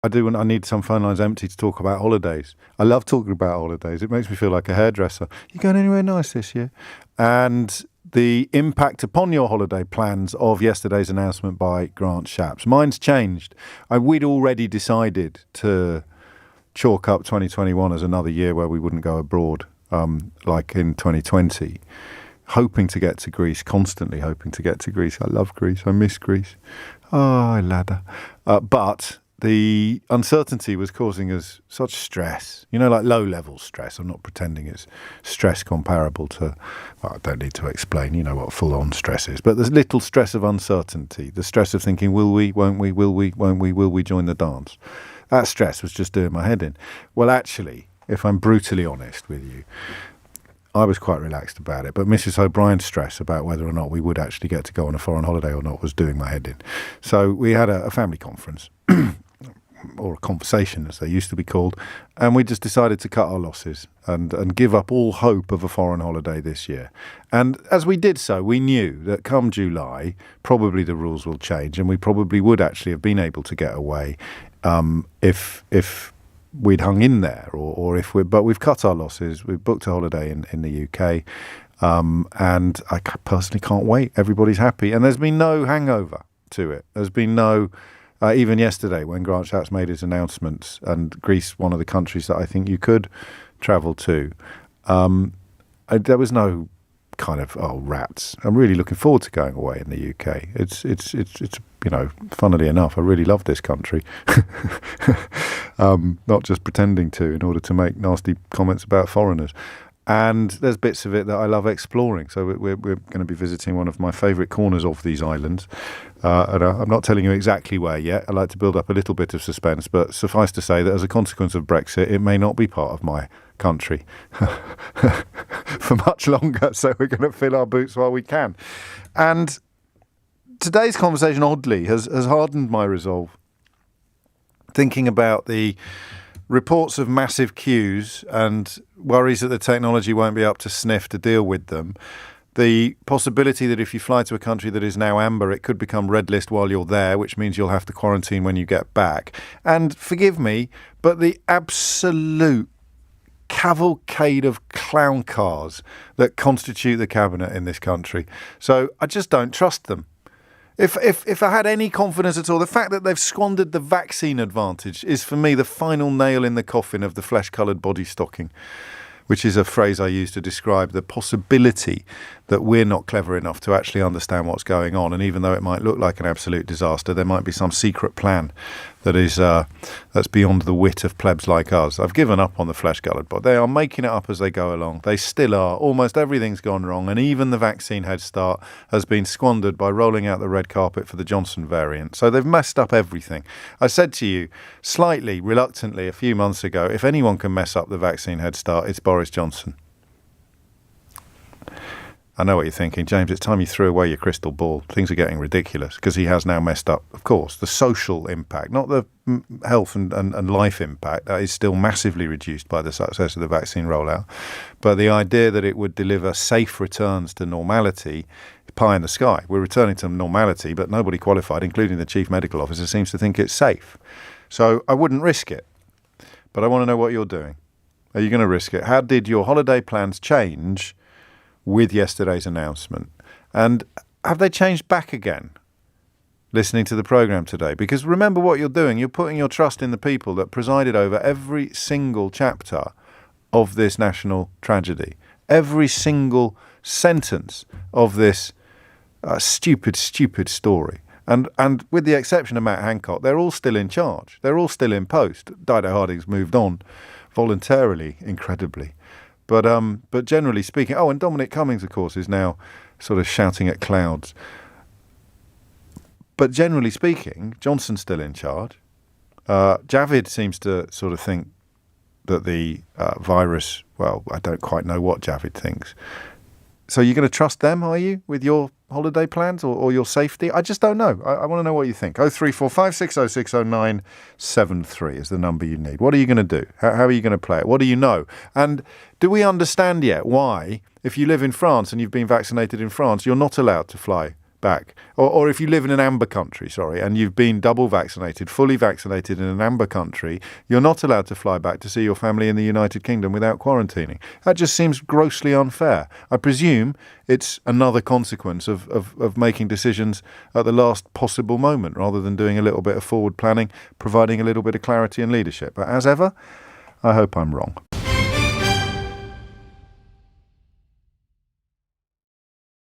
I do, and I need some phone lines empty to talk about holidays. I love talking about holidays. It makes me feel like a hairdresser. You going anywhere nice this year? And the impact upon your holiday plans of yesterday's announcement by Grant Shapps. Mine's changed. We'd already decided to chalk up 2021 as another year where we wouldn't go abroad, like in 2020. Hoping to get to Greece, constantly hoping to get to Greece. I love Greece. I miss Greece. Oh, ladder. But the uncertainty was causing us such stress, like low-level stress. I'm not pretending it's stress comparable to, well, I don't need to explain, what full-on stress is. But there's little stress of uncertainty, the stress of thinking, will we, won't we, will we join the dance? That stress was just doing my head in. Well, actually, if I'm brutally honest with you, I was quite relaxed about it, but Mrs. O'Brien's stress about whether or not we would actually get to go on a foreign holiday or not was doing my head in. So we had a family conference, or a conversation as they used to be called, and we just decided to cut our losses and give up all hope of a foreign holiday this year. And as we did so, we knew that come July, probably the rules will change, and we probably would actually have been able to get away if we'd hung in there, but we've cut our losses. We've booked a holiday in the UK, and I personally can't wait. Everybody's happy, and there's been no hangover to it. There's been no, even yesterday when Grant Shapps made his announcements, and Greece, one of the countries that I think you could travel to, there was no kind of, oh, rats. I'm really looking forward to going away in the UK. It's funnily enough, I really love this country. Not just pretending to in order to make nasty comments about foreigners. And there's bits of it that I love exploring. So we're going to be visiting one of my favourite corners of these islands. And I'm not telling you exactly where yet. I like to build up a little bit of suspense. But suffice to say that as a consequence of Brexit, it may not be part of my country for much longer. So we're going to fill our boots while we can. And today's conversation, oddly, has hardened my resolve. Thinking about the reports of massive queues and worries that the technology won't be up to sniff to deal with them. The possibility that if you fly to a country that is now amber, it could become red list while you're there, which means you'll have to quarantine when you get back. And forgive me, but the absolute cavalcade of clown cars that constitute the cabinet in this country. So I just don't trust them. If I had any confidence at all, the fact that they've squandered the vaccine advantage is for me the final nail in the coffin of the flesh-coloured body stocking, which is a phrase I use to describe the possibility that we're not clever enough to actually understand what's going on. And even though it might look like an absolute disaster, there might be some secret plan that is that's beyond the wit of plebs like us. I've given up on the flesh-coloured body. They are making it up as they go along. They still are. Almost everything's gone wrong. And even the vaccine head start has been squandered by rolling out the red carpet for the Johnson variant. So they've messed up everything. I said to you, slightly reluctantly a few months ago, if anyone can mess up the vaccine head start, it's Boris Johnson. I know what you're thinking, James, it's time you threw away your crystal ball. Things are getting ridiculous because he has now messed up, of course, the social impact, not the health and life impact. That is still massively reduced by the success of the vaccine rollout. But the idea that it would deliver safe returns to normality, pie in the sky. We're returning to normality, but nobody qualified, including the chief medical officer, seems to think it's safe. So I wouldn't risk it. But I want to know what you're doing. Are you going to risk it? How did your holiday plans change with yesterday's announcement? And have they changed back again listening to the programme today? Because remember what you're doing. You're putting your trust in the people that presided over every single chapter of this national tragedy. Every single sentence of this stupid story. And with the exception of Matt Hancock, they're all still in charge. They're all still in post. Dido Harding's moved on voluntarily, incredibly. But generally speaking, and Dominic Cummings, of course, is now sort of shouting at clouds. But generally speaking, Johnson's still in charge. Javid seems to sort of think that the virus, well, I don't quite know what Javid thinks. So you're going to trust them, are you, with your holiday plans or your safety? I just don't know. I want to know what you think. 03456060973 is the number you need. What are you going to do? How are you going to play it? What do you know? And do we understand yet why, if you live in France and you've been vaccinated in France, you're not allowed to fly back. Or if you live in an amber country, and you've been double vaccinated, fully vaccinated in an amber country, you're not allowed to fly back to see your family in the United Kingdom without quarantining. That just seems grossly unfair. I presume it's another consequence of making decisions at the last possible moment rather than doing a little bit of forward planning, providing a little bit of clarity and leadership. But as ever, I hope I'm wrong.